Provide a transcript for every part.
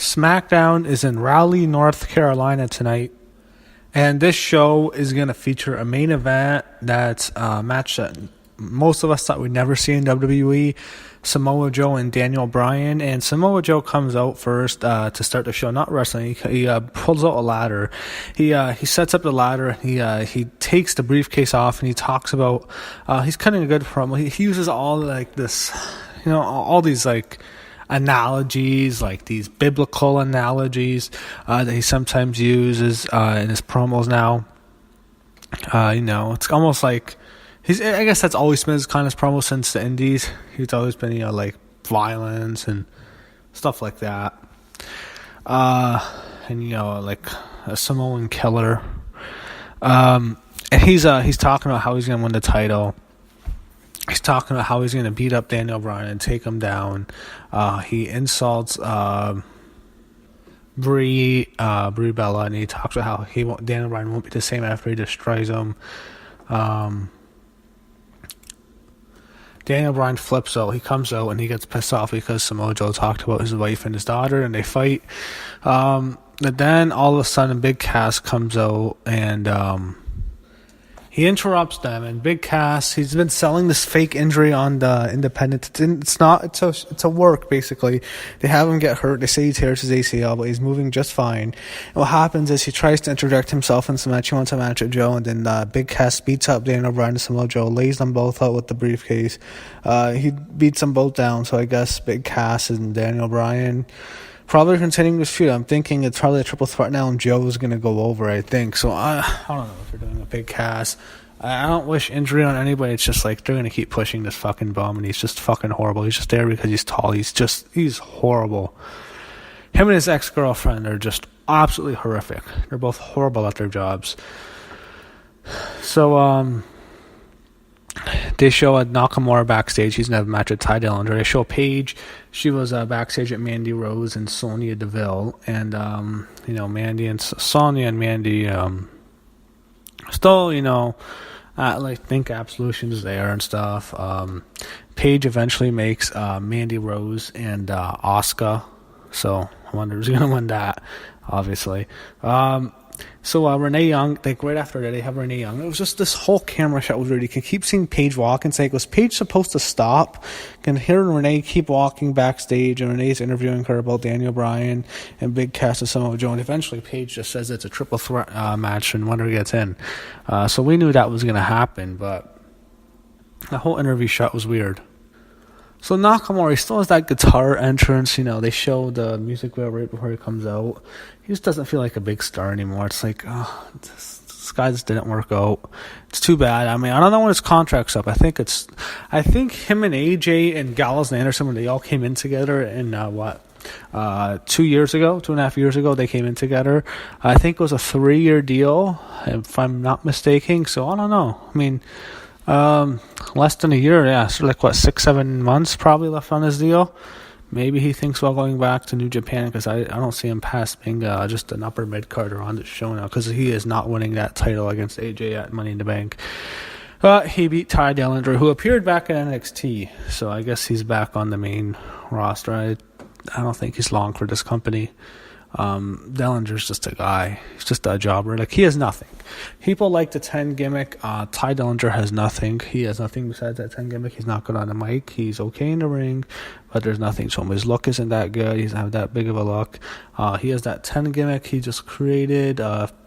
SmackDown is in Raleigh, North Carolina tonight. And this show is going to feature a main event that's a match that most of us thought we'd never see in WWE. Samoa Joe and Daniel Bryan. And Samoa Joe comes out first to start the show, not wrestling. He pulls out a ladder. He sets up the ladder. He takes the briefcase off and he talks about he's cutting a good promo. He uses all like this, all these like analogies, like these biblical analogies that he sometimes uses in his promos now. It's almost like I guess that's always been his kind of promo since the Indies. He's always been, like violence and stuff like that. Like a Samoan killer. And he's talking about how he's going to win the title. He's talking about how he's going to beat up Daniel Bryan and take him down. He insults Brie Bella, and he talks about how Daniel Bryan won't be the same after he destroys him. Daniel Bryan flips out. He comes out and he gets pissed off because Samoa Joe talked about his wife and his daughter, and they fight. But then all of a sudden, Big Cass comes out and he interrupts them. And Big Cass, he's been selling this fake injury on the Independent. It's a work basically. They have him get hurt. They say he tears his ACL, but he's moving just fine. And what happens is he tries to interject himself into the match. He wants a match with Joe, and then Big Cass beats up Daniel Bryan and Samoa Joe, lays them both out with the briefcase. He beats them both down. So I guess Big Cass and Daniel Bryan probably continuing this feud. I'm thinking it's probably a triple threat now, and Joe's going to go over, I think. So I don't know if they're doing a Big Cass. I don't wish injury on anybody. It's just like they're going to keep pushing this fucking bum, and he's just fucking horrible. He's just there because he's tall. He's horrible. Him and his ex-girlfriend are just absolutely horrific. They're both horrible at their jobs. So, they show Nakamura backstage. He's going to have a match with Ty Dillinger. They show Paige. She was backstage at Mandy Rose and Sonya Deville. And, Mandy and Sonya and Mandy still, think Absolution is there and stuff. Paige eventually makes Mandy Rose and Asuka. So I wonder who's going to win that, obviously. So Renee Young, like right after that, they have Renee Young. It was just this whole camera shot was weird. You can keep seeing Paige walk and say, was Paige supposed to stop? You can hear Renee keep walking backstage, and Renee's interviewing her about Daniel Bryan and Big Cass and Samoa Joe. And eventually Paige just says it's a triple threat match and winner gets in. So we knew that was going to happen, but the whole interview shot was weird. So Nakamura, he still has that guitar entrance. They show the music video right before he comes out. He just doesn't feel like a big star anymore. It's like, this guy just didn't work out. It's too bad. I mean, I don't know when his contract's up. I think him and AJ and Gallows and Anderson, when they all came in together in 2.5 years ago, they came in together. I think it was a 3-year deal, if I'm not mistaken. So I don't know. I mean, less than a year, yeah. So 6-7 months probably left on his deal. Maybe he thinks about going back to New Japan, because I don't see him past being just an upper mid-carder on this show now, because he is not winning that title against AJ at Money in the Bank. He beat Ty Dillinger, who appeared back in NXT, so I guess he's back on the main roster. I don't think he's long for this company. Dillinger's just a guy. He's just a jobber. He has nothing. People like the 10 gimmick. Ty Dillinger has nothing. He has nothing besides that 10 gimmick. He's not good on the mic. He's okay in the ring, but there's nothing to him. His look isn't that good. He doesn't have that big of a look. He has that 10 gimmick he just created.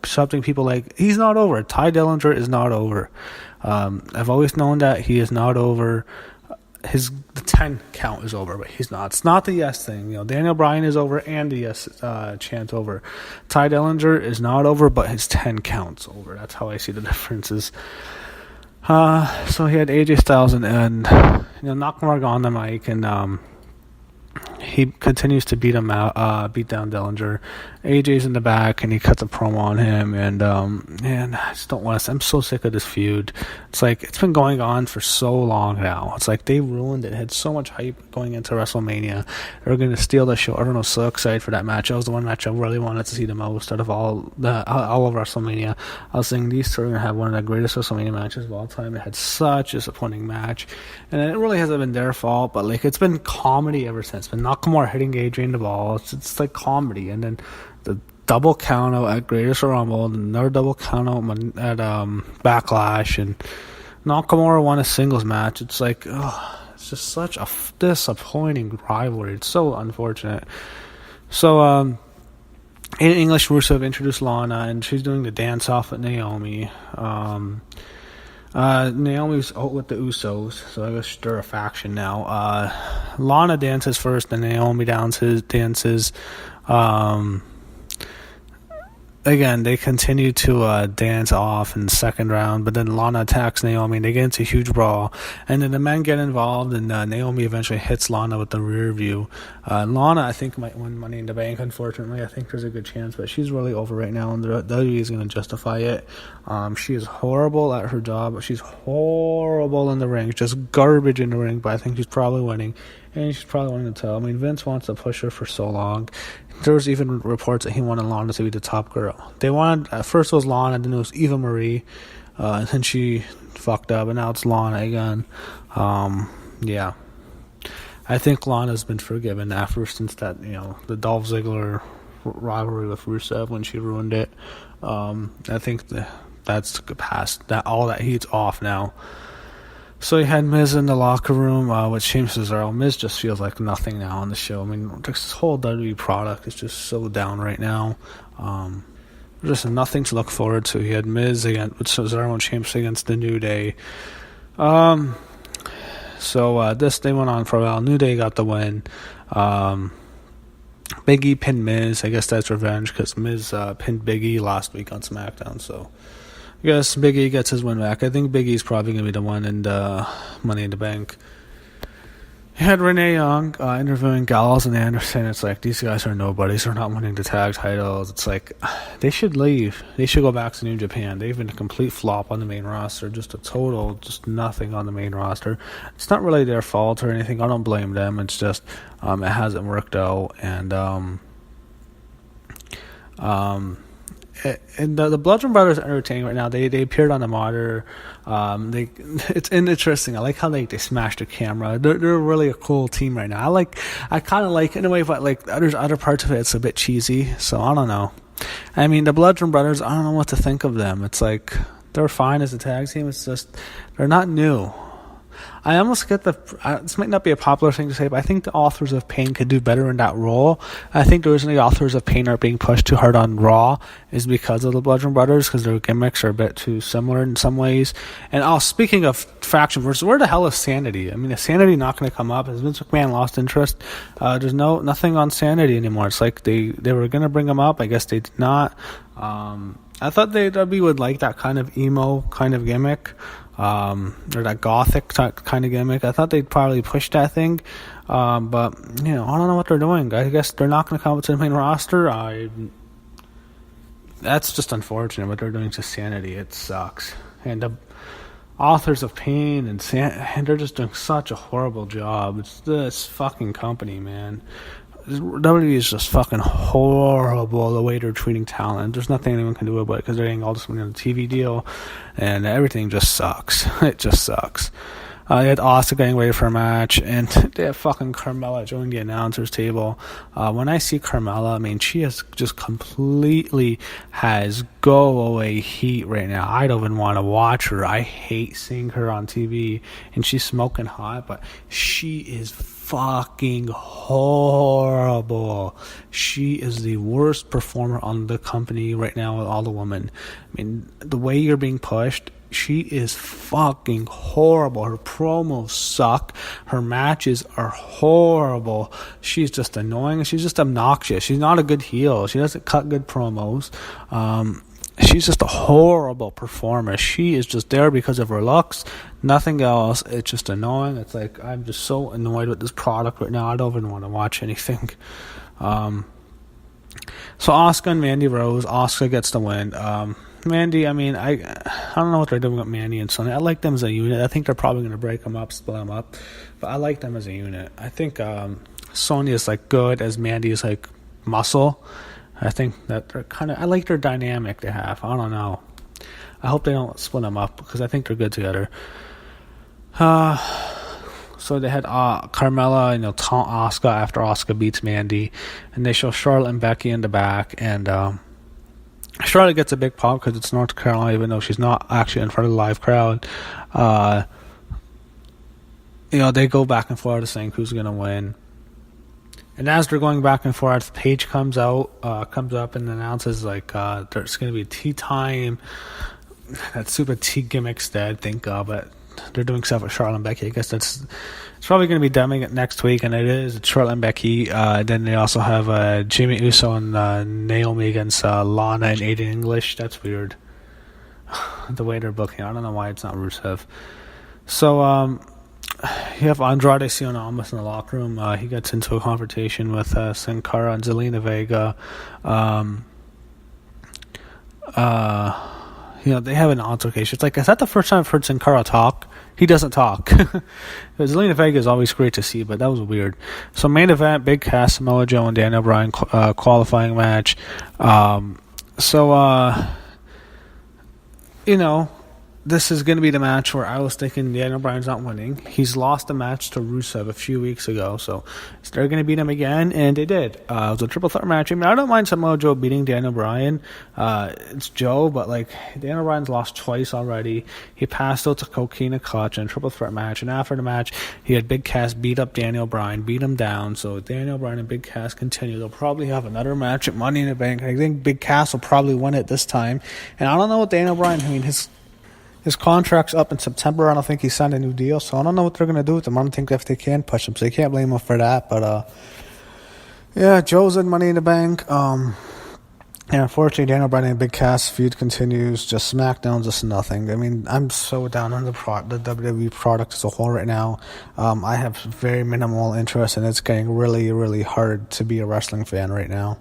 Something people like. He's not over. Ty Dillinger is not over. I've always known that he is not over. The 10 count is over, but he's not. It's not the yes thing. Daniel Bryan is over and the yes chant over. Ty Dillinger is not over, but his 10 counts over. That's how I see the differences. So he had AJ Styles and Nakamura on the mic, and he continues to beat down Dillinger. AJ's in the back, and he cuts a promo on him, and I just don't want to. I'm so sick of this feud. It's like it's been going on for so long now. It's like they ruined it. It had so much hype going into WrestleMania. They're going to steal the show. Everyone was so excited for that match. That was the one match I really wanted to see the most out of all of WrestleMania. I was saying these two are going to have one of the greatest WrestleMania matches of all time. It had such a disappointing match, and it really hasn't been their fault. But it's been comedy ever since. But Nakamura Nakamura hitting Adrian the ball. It's like comedy. And then the double count out at Greatest Rumble, and another double count out at Backlash, and Nakamura won a singles match. It's like, it's just such a disappointing rivalry. It's so unfortunate. So, in English, Rusev introduced Lana, and she's doing the dance off with Naomi. Naomi's out with the Usos, so I guess they're a faction now. Lana dances first, and Naomi dances. Again, they continue to dance off in the second round, but then Lana attacks Naomi, and they get into a huge brawl. And then the men get involved, and Naomi eventually hits Lana with the rear view. Lana, I think, might win Money in the Bank, unfortunately. I think there's a good chance, but she's really over right now, and the WWE is going to justify it. She is horrible at her job. She's horrible in the ring, just garbage in the ring, but I think she's probably winning. And she's probably winning the title. I mean, Vince wants to push her for so long. There was even reports that he wanted Lana to be the top girl. They wanted, at first it was Lana, then it was Eva Marie, and then she fucked up, and now it's Lana again. Yeah. I think Lana's been forgiven since that, the Dolph Ziggler rivalry with Rusev when she ruined it. I think that's past. That all that heat's off now. So you had Miz in the locker room with Sheamus Cesaro. Miz just feels like nothing now on the show. I mean, this whole WWE product is just so down right now. Just nothing to look forward to. You had Miz with Cesaro and Sheamus against the New Day. So this day went on for a while. New Day got the win. Big E pinned Miz. I guess that's revenge because Miz pinned Big E last week on SmackDown. So I guess Big E gets his win back. I think Big E's probably going to be the one in the Money in the Bank. You had Renee Young interviewing Gallows and Anderson. It's like, these guys are nobodies. They're not winning the tag titles. It's like, they should leave. They should go back to New Japan. They've been a complete flop on the main roster. Just nothing on the main roster. It's not really their fault or anything. I don't blame them. It's just, it hasn't worked out. And, and the Bludgeon Brothers are entertaining right now. They appeared on the monitor. It's interesting. I like how they smash the camera. They're really a cool team right now. I kind of like it in a way, but like there's other parts of it's a bit cheesy. So I don't know. I mean, the Bludgeon Brothers, I don't know what to think of them. It's like they're fine as a tag team. It's just they're not new. I almost get this might not be a popular thing to say, but I think the Authors of Pain could do better in that role. I think the reason the Authors of Pain are being pushed too hard on Raw is because of the Bludgeon Brothers, because their gimmicks are a bit too similar in some ways. And speaking of faction versus, where the hell is Sanity? I mean, is Sanity not going to come up? Has Vince McMahon lost interest? There's nothing on Sanity anymore. It's like they were going to bring him up. I guess they did not. I thought WWE would like that kind of emo kind of gimmick. Or that gothic kind of gimmick. I thought they'd probably push that thing, but I don't know what they're doing. I guess they're not going to come up to the main roster. That's just unfortunate what they're doing to Sanity. It sucks. And the Authors of Pain and they're just doing such a horrible job. It's this fucking company, man. WWE is just fucking horrible the way they're treating talent. There's nothing anyone can do about it because they're getting all this money on the TV deal, and everything just sucks. It just sucks. They had Asuka getting ready for a match, and they have fucking Carmella joining the announcers table. When I see Carmella, I mean, she has just completely has go-away heat right now. I don't even want to watch her. I hate seeing her on TV, and she's smoking hot, but she is fucking horrible. She is the worst performer on the company right now with all the women. I mean, the way you're being pushed, she is fucking horrible. Her promos suck. Her matches are horrible. She's just annoying. She's just obnoxious. She's not a good heel. She doesn't cut good promos. She's just a horrible performer. She is just there because of her looks. Nothing else. It's just annoying. It's like, I'm just so annoyed with this product right now. I don't even want to watch anything. So Asuka and Mandy Rose. Asuka gets the win. Mandy, I mean, I don't know what they're doing with Mandy and Sonya. I like them as a unit. I think they're probably going to break them up, split them up. But I like them as a unit. I think Sonya is like good as Mandy is like muscle. I think that they're I like their dynamic they have. I don't know. I hope they don't split them up because I think they're good together. So So they had Carmella, taunt Asuka after Asuka beats Mandy, and they show Charlotte and Becky in the back, and Charlotte gets a big pop because it's North Carolina, even though she's not actually in front of the live crowd. They go back and forth saying who's going to win. And as they're going back and forth, Paige comes up and announces there's going to be tea time. That stupid tea gimmick's dead, thank God, but they're doing stuff with Charlotte and Becky. I guess it's probably going to be dubbing it next week, and it is. It's Charlotte and Becky. Then they also have Jimmy Uso and Naomi against Lana and Aiden English. That's weird. The way they're booking, I don't know why it's not Rusev. So you have Andrade Cien Almas in the locker room. He gets into a confrontation with Sin Cara and Zelina Vega. They have an altercation. It's is that the first time I've heard Sin Cara talk? He doesn't talk. Zelina Vega is always great to see, but that was weird. So main event, Big Cass, Samoa Joe, and Daniel Bryan qualifying match. This is going to be the match where I was thinking Daniel Bryan's not winning. He's lost a match to Rusev a few weeks ago, so they're going to beat him again, and they did. It was a triple threat match. I mean, I don't mind Samoa Joe beating Daniel Bryan. It's Joe, but Daniel Bryan's lost twice already. He passed out to Coquina Clutch in a triple threat match, and after the match, he had Big Cass beat up Daniel Bryan, beat him down. So Daniel Bryan and Big Cass continue. They'll probably have another match at Money in the Bank. I think Big Cass will probably win it this time. And I don't know what Daniel Bryan. I mean, his contract's up in September. I don't think he signed a new deal, so I don't know what they're going to do with him. I don't think if they can push him, so you can't blame him for that. But, Joe's in Money in the Bank. And unfortunately, Daniel Bryan and Big Cass feud continues. Just SmackDown, just nothing. I mean, I'm so down on the WWE product as a whole right now. I have very minimal interest, and it's getting really, really hard to be a wrestling fan right now.